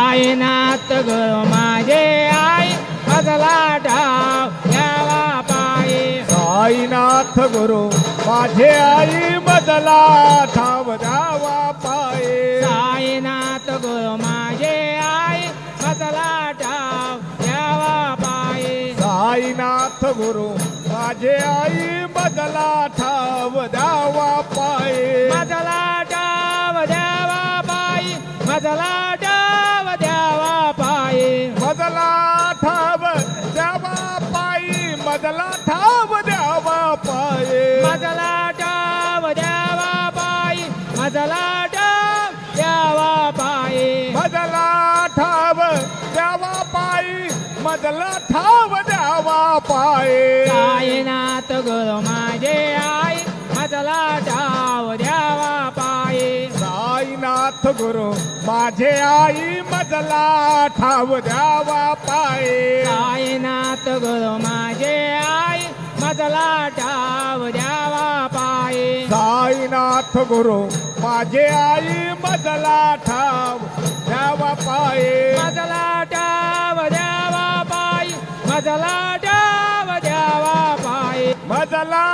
साईनाथ गुरु माझे आई मजला ठाव द्यावा पायी साईनाथ गुरु माझे आई मजला ठाव द्यावा पाये साईनाथ गुरु माझे आई मजला ठाव द्यावा पायी साईनाथ गुरु माझे आई मजला ठाव द्यावा पाये मजला ठाव द्यावा पायी मजला ठाव द्यावा पायी मजला ठाव द्यावा पायी मजला ठाव द्यावा पाये मजला ठाव द्यावा पायी मजला ठाव द्यावा पायी मजला ठाव द्यावा पायी मजला ठाव द्यावा पाये साईनाथ गुरु माझे आई मजला ठाव द्यावा पायी साईनाथ गुरु माझे आई मजला ठाव द्यावा पाये साईनाथ गुरु माझे आई मजला ठाव द्यावा पायी साईनाथ गुरु माझे आई मजला ठाव द्यावा पाये मजला ठाव द्यावा पायी मजला ठाव द्यावा पायी मजला